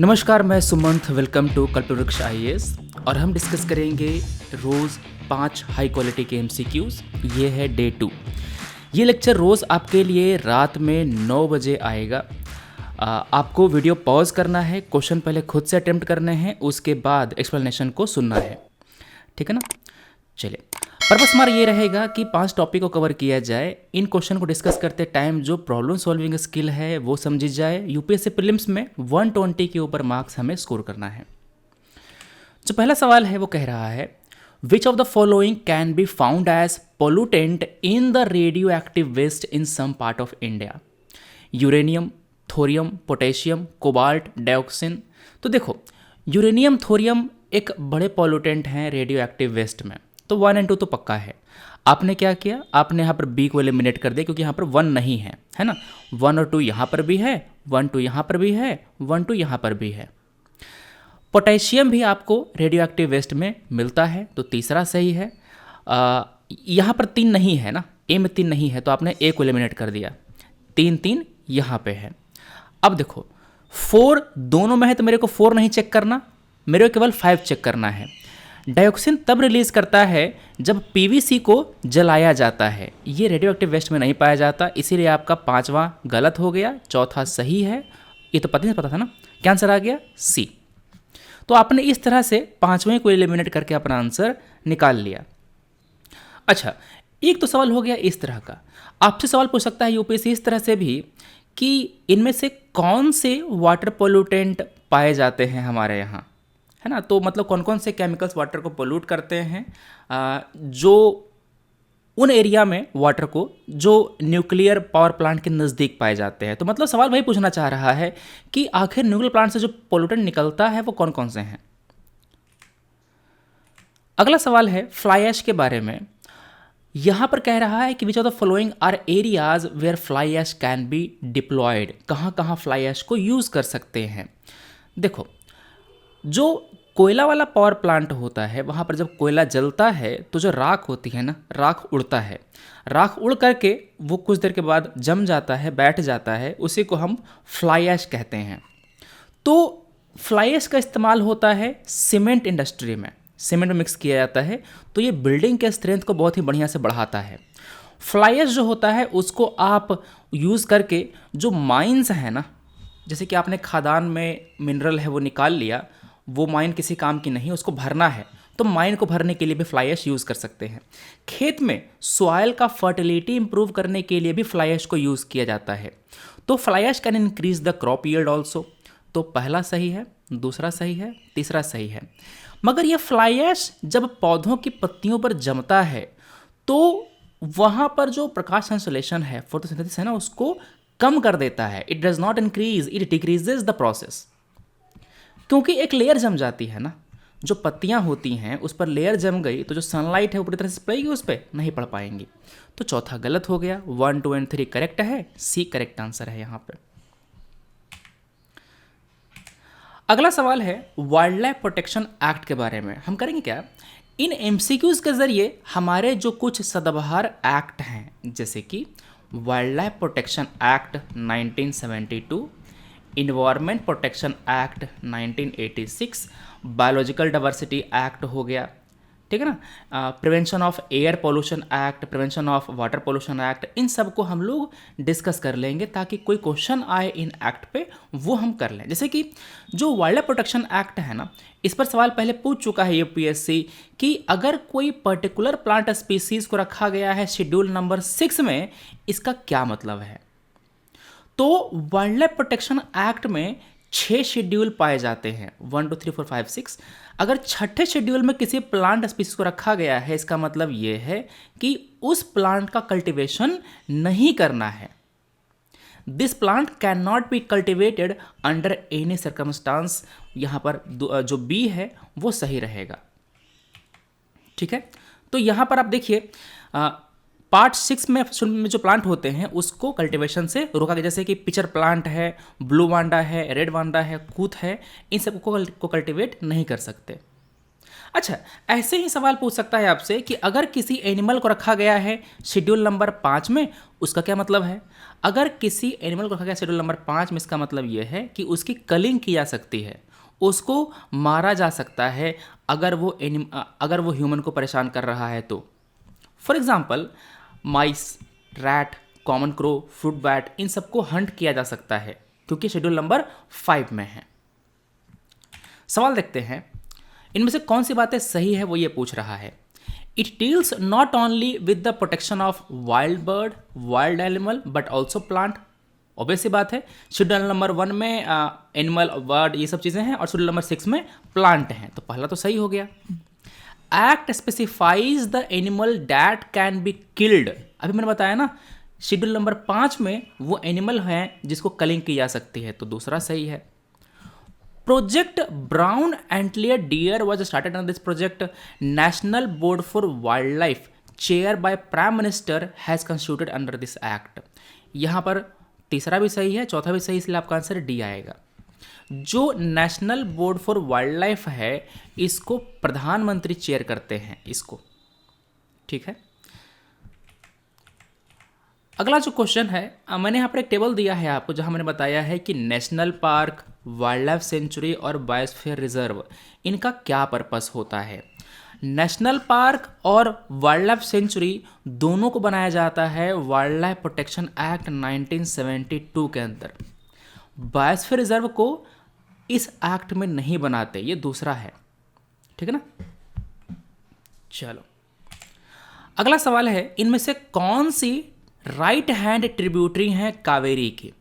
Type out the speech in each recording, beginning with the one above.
नमस्कार, मैं Sumant. Welcome to Kalpavriksha IAS और हम डिस्कस करेंगे रोज़ 5 हाई क्वालिटी के एमसीक्यूज़। ये है डे 2। ये लेक्चर रोज़ आपके लिए रात में 9 बजे आएगा। आपको वीडियो पॉज करना है, क्वेश्चन पहले खुद से अटेम्प्ट करने हैं, उसके बाद एक्सप्लेनेशन को सुनना है। ठीक है ना? चलिए, पर्पस हमारा ये रहेगा कि 5 टॉपिक को कवर किया जाए। इन क्वेश्चन को डिस्कस करते टाइम जो प्रॉब्लम सॉल्विंग स्किल है वो समझी जाए। यूपीएससी प्रीलिम्स में 120 के ऊपर मार्क्स हमें स्कोर करना है। जो पहला सवाल है वो कह रहा है, which of the following can be found as pollutant in the radioactive waste in some part of India? Uranium, thorium, potassium, cobalt, dioxin. तो देखो, यूरेनियम, थोरियम एक बड़े पॉल्यूटेंट हैं रेडियो एक्टिव वेस्ट में, तो 1 और 2 तो पक्का है। आपने क्या किया, आपने यहाँ पर बी को एलिमिनेट कर दिया क्योंकि यहाँ पर 1 नहीं है, है ना। 1 और 2 यहाँ पर भी है, 1 2 यहाँ पर भी है, 1 2 यहाँ पर भी है। पोटेशियम भी आपको रेडियो एक्टिव वेस्ट में मिलता है, तो तीसरा सही है। यहाँ पर 3 नहीं है ना, ए में 3 नहीं है, तो आपने ए को एलिमिनेट कर दिया। 3 3 यहाँ पे है। अब देखो, 4 दोनों में है तो मेरे को 4 नहीं चेक करना, मेरे को केवल 5 चेक करना है। डाइऑक्सिन तब रिलीज करता है जब पीवीसी को जलाया जाता है। ये रेडियो एक्टिव वेस्ट में नहीं पाया जाता, इसीलिए आपका 5वां गलत हो गया, चौथा सही है। ये तो पता था ना, क्या आंसर आ गया? सी। तो आपने इस तरह से 5वें को एलिमिनेट करके अपना आंसर निकाल लिया। अच्छा, एक तो सवाल हो गया इस तरह का। आपसे सवाल पूछ सकता है यूपीएससी इस तरह से भी कि इनमें से कौन से वाटर पोल्यूटेंट पाए जाते हैं हमारे यहाँ, है ना। तो मतलब कौन कौन से केमिकल्स वाटर को पोल्यूट करते हैं, जो उन एरिया में वाटर को जो न्यूक्लियर पावर प्लांट के नज़दीक पाए जाते हैं। तो मतलब सवाल वही पूछना चाह रहा है कि आखिर न्यूक्लियर प्लांट से जो पोल्यूटेंट निकलता है वो कौन कौन से हैं। अगला सवाल है फ्लाई ऐश के बारे में। यहाँ पर कह रहा है कि which of the following are areas where fly ash can be deployed. कहाँ कहाँ फ्लाई ऐश को यूज़ कर सकते हैं। देखो, जो कोयला वाला पावर प्लांट होता है वहाँ पर जब कोयला जलता है तो जो राख होती है ना, राख उड़ता है। राख उड़ करके वो कुछ देर के बाद जम जाता है, बैठ जाता है, उसी को हम फ्लाई ऐश कहते हैं। तो फ्लाई ऐश का इस्तेमाल होता है सीमेंट इंडस्ट्री में, सीमेंट में मिक्स किया जाता है, तो ये बिल्डिंग के स्ट्रेंथ को बहुत ही बढ़िया से बढ़ाता है। फ्लाई ऐश जो होता है उसको आप यूज़ करके जो माइंस हैं ना, जैसे कि आपने खदान में मिनरल है वो निकाल लिया, वो माइन किसी काम की नहीं, उसको भरना है, तो माइन को भरने के लिए भी फ्लाई ऐश यूज़ कर सकते हैं। खेत में सॉइल का फर्टिलिटी इंप्रूव करने के लिए भी फ्लाई ऐश को यूज़ किया जाता है। तो fly ash can increase the crop yield also. तो पहला सही है, दूसरा सही है, तीसरा सही है। मगर यह फ्लाई ऐश जब पौधों की पत्तियों पर जमता है तो वहाँ पर जो प्रकाश संश्लेषण है, फोटोसिंथेसिस है ना, उसको कम कर देता है। It does not increase, it decreases the process. क्योंकि एक लेयर जम जाती है ना, जो पत्तियां होती हैं उस पर लेयर जम गई तो जो सनलाइट है वो पूरी तरह से पड़ेगी, उस पर नहीं पड़ पाएंगी। तो चौथा गलत हो गया। 1 2 और 3 करेक्ट है, सी करेक्ट आंसर है यहाँ पे। अगला सवाल है वाइल्ड लाइफ प्रोटेक्शन एक्ट के बारे में। हम करेंगे क्या, इन एमसीक्यूज के जरिए हमारे जो कुछ सदाबहार एक्ट हैं, जैसे कि wildlife protection act 1972, environment protection act 1986, biological diversity act हो गया, ठीक है ना, prevention of air pollution act, prevention of water pollution act, इन सब को हम लोग डिस्कस कर लेंगे ताकि कोई क्वेश्चन आए इन एक्ट पे वो हम कर लें। जैसे कि जो वाइल्ड लाइफ प्रोटेक्शन एक्ट है ना, इस पर सवाल पहले पूछ चुका है यूपीएससी कि अगर कोई पर्टिकुलर प्लांट स्पीसीज को रखा गया है शेड्यूल नंबर 6 में, इसका क्या मतलब है। तो वाइल्ड लाइफ प्रोटेक्शन एक्ट में 6 शेड्यूल पाए जाते हैं, 1 2 3 4 5 6। अगर छठे शेड्यूल में किसी प्लांट स्पीसीज को रखा गया है, इसका मतलब ये है कि उस प्लांट का कल्टीवेशन नहीं करना है। This plant can not be cultivated under any circumstance. यहाँ पर जो बी है वो सही रहेगा, ठीक है। तो यहाँ पर आप देखिए, पार्ट 6 में जो प्लांट होते हैं उसको कल्टीवेशन से रोका गया, जैसे कि पिचर प्लांट है, ब्लू वांडा है, रेड वांडा है, कूथ है, इन सब को कल्टीवेट नहीं कर सकते। अच्छा, ऐसे ही सवाल पूछ सकता है आपसे कि अगर किसी एनिमल को रखा गया है शेड्यूल नंबर 5 में, उसका क्या मतलब है? अगर किसी एनिमल को रखा गया शेड्यूल नंबर 5 में, इसका मतलब यह है कि उसकी कलिंग की जा सकती है, उसको मारा जा सकता है अगर वो ह्यूमन को परेशान कर रहा है तो। For example, mice, rat, common crow, fruit bat, इन सबको हंट किया जा सकता है क्योंकि शेड्यूल नंबर 5 में है। सवाल देखते हैं, इनमें से कौन सी बातें सही है, वो ये पूछ रहा है। It deals not only with the protection of wild bird, wild animal, but also plant. Obvious सी बात है, शेड्यूल नंबर 1 में एनिमल, बर्ड, ये सब चीज़ें हैं और शेड्यूल नंबर 6 में प्लांट हैं, तो पहला तो सही हो गया। Act specifies the animal that can be killed. अभी मैंने बताया ना, शेड्यूल नंबर 5 में वो एनिमल हैं जिसको कलिंग की जा सकती है, तो दूसरा सही है। Project brown antler deer was started on this project. National board for wildlife chair by prime minister has constituted under this act. यहाँ पर तीसरा भी सही है, चौथा भी सही, इसलिए आपका आंसर डी आएगा। जो national board for wild life है, इसको प्रधानमंत्री चेयर करते हैं इसको, ठीक है। अगला जो क्वेश्चन है, मैंने यहाँ पर एक टेबल दिया है आपको, जहाँ मैंने बताया है कि national park, wild life sanctuary और बायोस्फीयर रिजर्व, इनका क्या पर्पस होता है। नेशनल पार्क और वाइल्ड लाइफ सेंचुरी दोनों को बनाया जाता है वाइल्ड लाइफ प्रोटेक्शन एक्ट 1972 के अंदर। बायोस्फीयर रिजर्व को इस एक्ट में नहीं बनाते, ये दूसरा है, ठीक है ना। चलो, अगला सवाल है, इनमें से कौन सी राइट हैंड ट्रिब्यूटरी हैं कावेरी की।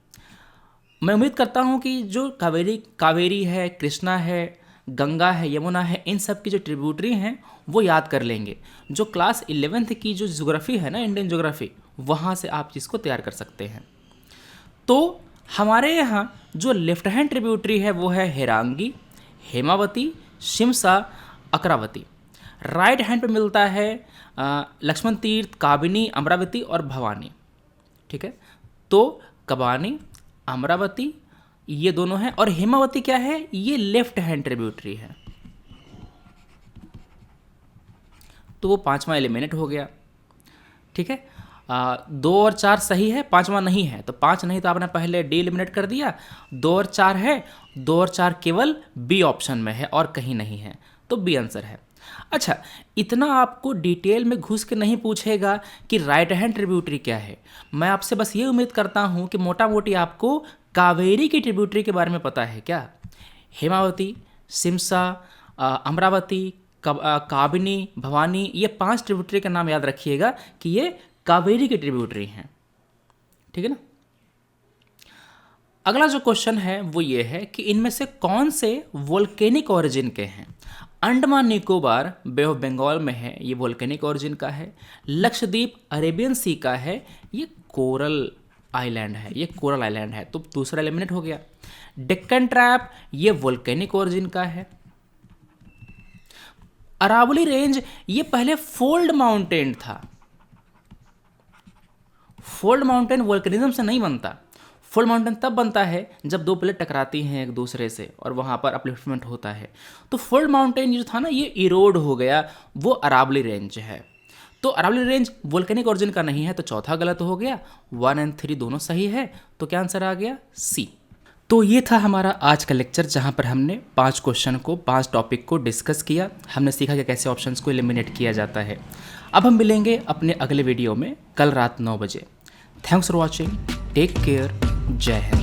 मैं उम्मीद करता हूं कि जो कावेरी है, कृष्णा है, गंगा है, यमुना है, इन सब की जो ट्रिब्यूटरी हैं वो याद कर लेंगे। जो क्लास 11th की जो ज्योग्राफी है ना, इंडियन ज्योग्राफी, वहाँ से आप इसको तैयार कर सकते हैं। तो हमारे यहाँ जो लेफ्ट हैंड ट्रिब्यूटरी है वो है हेरांगी, हेमावती, शिमसा, अकरावती। राइट हैंड पे मिलता है लक्ष्मण तीर्थ, काबिनी, अमरावती और भवानी, ठीक है। तो कबानी, अमरावती, ये दोनों हैं, और हेमावती क्या है, ये लेफ्ट हैंड ट्रिब्यूटरी है। तो वो 5वां एलिमिनेट हो गया, ठीक है। 2 और 4 सही है, 5वां नहीं है, तो 5 नहीं तो आपने पहले डी एलिमिनेट कर दिया। 2 और 4 है, 2 और 4 केवल बी ऑप्शन में है और कहीं नहीं है, तो बी आंसर है। अच्छा, इतना आपको डिटेल में घुस के नहीं पूछेगा कि राइट हैंड ट्रिब्यूटरी क्या है। मैं आपसे बस ये उम्मीद करता हूँ कि मोटा मोटी आपको कावेरी की ट्रिब्यूटरी के बारे में पता है क्या। हेमावती, शिमसा, अमरावती, काबिनी, भवानी, ये 5 ट्रिब्यूटरी का नाम याद रखिएगा कि ये कावेरी की ट्रिब्यूटरी हैं, ठीक है ना। अगला जो क्वेश्चन है वो ये है कि इनमें से कौन से वोल्केनिक ओरिजिन के हैं। अंडमान निकोबार बे ऑफ बंगाल में है, ये वोल्केनिक ओरिजिन का है। लक्षद्वीप अरेबियन सी का है, ये कोरल आइलैंड है, ये कोरल आइलैंड है, तो दूसरा एलिमिनेट हो गया। डेक्कन ट्रैप, ये वोल्केनिक ओरिजिन का है। अरावली रेंज, ये पहले फोल्ड माउंटेन था। फोल्ड माउंटेन वोल्केनिज्म से नहीं बनता। फोल्ड माउंटेन तब बनता है जब 2 प्लेट टकराती हैं एक दूसरे से और वहाँ पर अपलिफ्टमेंट होता है। तो फोल्ड माउंटेन जो था ना, ये इरोड हो गया, वो अरावली रेंज है। तो अरावली रेंज वोल्केनिक ओरिजिन का नहीं है, तो चौथा गलत हो गया। 1 और 3 दोनों सही है, तो क्या आंसर आ गया, सी। तो ये था हमारा आज का लेक्चर, जहाँ पर हमने 5 क्वेश्चन को, 5 टॉपिक को डिस्कस किया। हमने सीखा कि कैसे ऑप्शंस को एलिमिनेट किया जाता है। अब हम मिलेंगे अपने अगले वीडियो में कल रात 9 बजे। Thanks for watching, take care, जय हिंद।